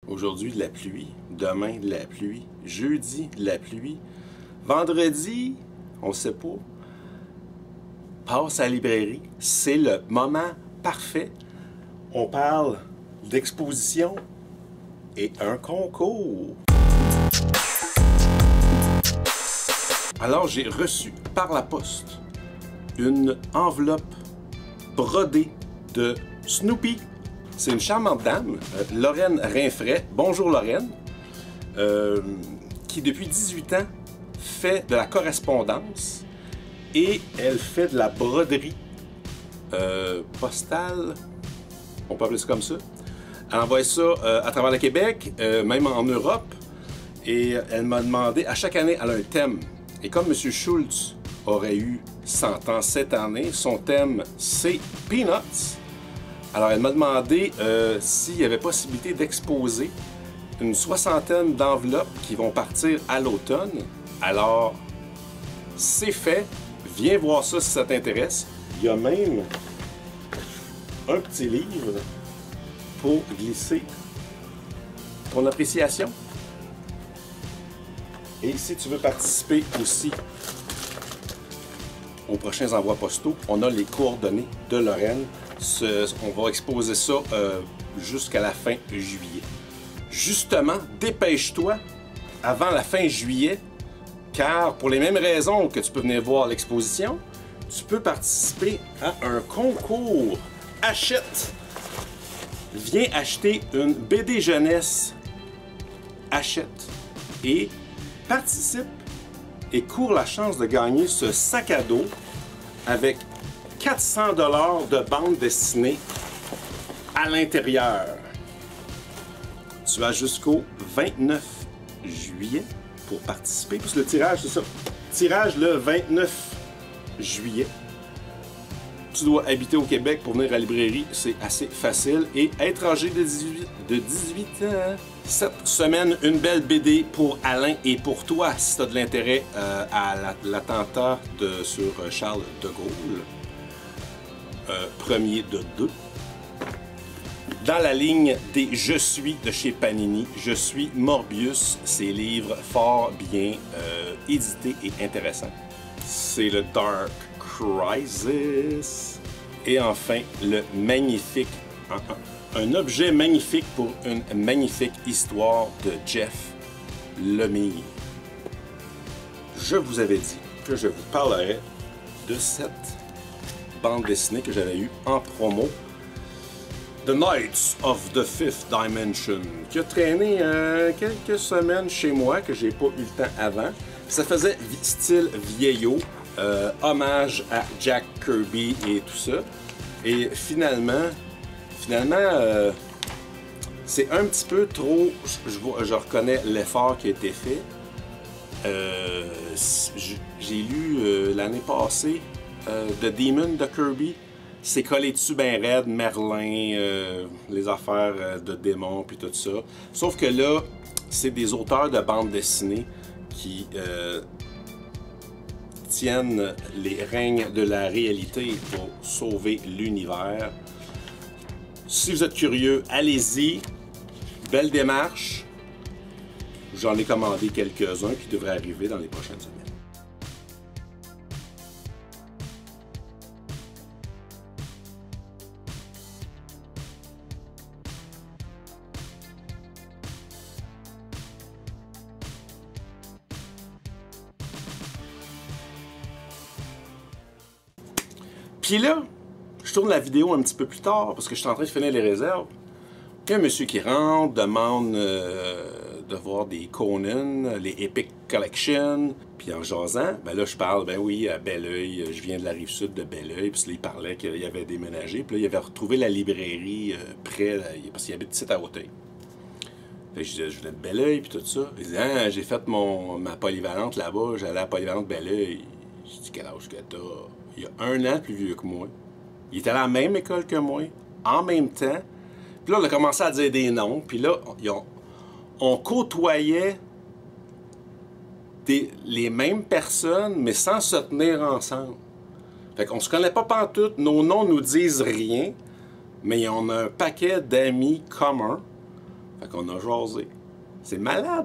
Aujourd'hui, de la pluie. Demain, de la pluie. Jeudi, de la pluie. Vendredi, on ne sait pas. Passe à la librairie. C'est le moment parfait. On parle d'exposition et un concours. Alors, j'ai reçu par la poste une enveloppe brodée de Snoopy. C'est une charmante dame, Lorraine Rinfret. Bonjour Lorraine, qui depuis 18 ans fait de la correspondance et elle fait de la broderie postale, on peut appeler ça comme ça. Elle envoie ça à travers le Québec, même en Europe, et elle m'a demandé, à chaque année, elle a un thème. Et comme M. Schultz aurait eu 100 ans cette année, son thème c'est Peanuts. Alors elle m'a demandé s'il y avait possibilité d'exposer une soixantaine d'enveloppes qui vont partir à l'automne. Alors c'est fait, viens voir ça si ça t'intéresse. Il y a même un petit livre pour glisser ton appréciation. Et si tu veux participer aussi aux prochains envois postaux, on a les coordonnées de Lorraine. On va exposer ça jusqu'à la fin juillet. Justement, dépêche-toi avant la fin juillet, car pour les mêmes raisons que tu peux venir voir l'exposition, tu peux participer à un concours. Achète! Viens acheter une BD jeunesse. Achète et participe et cours la chance de gagner ce sac à dos avec 400 $ de bande dessinée à l'intérieur. Tu as jusqu'au 29 juillet pour participer. Parce que le tirage, c'est ça. Tirage le 29 juillet. Tu dois habiter au Québec pour venir à la librairie. C'est assez facile. Et être âgé de 18 ans. Cette semaine, une belle BD pour Alain et pour toi, si tu as de l'intérêt à l'attentat sur Charles de Gaulle. Premier de deux. Dans la ligne des Je suis de chez Panini, Je suis Morbius, ces livres fort bien édités et intéressants. C'est le Dark Crisis. Et enfin, le magnifique, un objet magnifique pour une magnifique histoire de Jeff Lemire. Je vous avais dit que je vous parlerais de cette bande dessinée que j'avais eue en promo, The Knights of the Fifth Dimension, qui a traîné quelques semaines chez moi, que j'ai pas eu le temps avant. Ça faisait style vieillot, hommage à Jack Kirby et tout ça. Et finalement, c'est un petit peu trop, je reconnais l'effort qui a été fait. J'ai lu l'année passée The Demon de Kirby. C'est collé dessus ben raide, Merlin, les affaires de démons puis tout ça. Sauf que là, c'est des auteurs de bande dessinée qui tiennent les règnes de la réalité pour sauver l'univers. Si vous êtes curieux, allez-y. Belle démarche. J'en ai commandé quelques-uns qui devraient arriver dans les prochaines semaines. Puis là, je tourne la vidéo un petit peu plus tard parce que je suis en train de finir les réserves. Il y a un monsieur qui rentre, demande de voir des Conan, les Epic Collection. Puis en jasant, ben là je parle, ben oui, à Belleuil, je viens de la rive sud de Belleuil. Puis là, il parlait qu'il avait déménagé. Puis là, il avait retrouvé la librairie près, parce qu'il habite ici à Hauteuil. Fait que je disais, je venais de Belleuil, puis tout ça. Il disait, ah, j'ai fait ma polyvalente là-bas, j'allais à la polyvalente Belleuil. Je dis, quel âge que t'as? Il y a 1 an plus vieux que moi. Il était à la même école que moi, en même temps. Puis là, on a commencé à dire des noms. Puis là, on côtoyait les mêmes personnes, mais sans se tenir ensemble. Fait qu'on se connaît pas pantoute, nos noms nous disent rien, mais on a un paquet d'amis communs. Fait qu'on a jasé. C'est malade!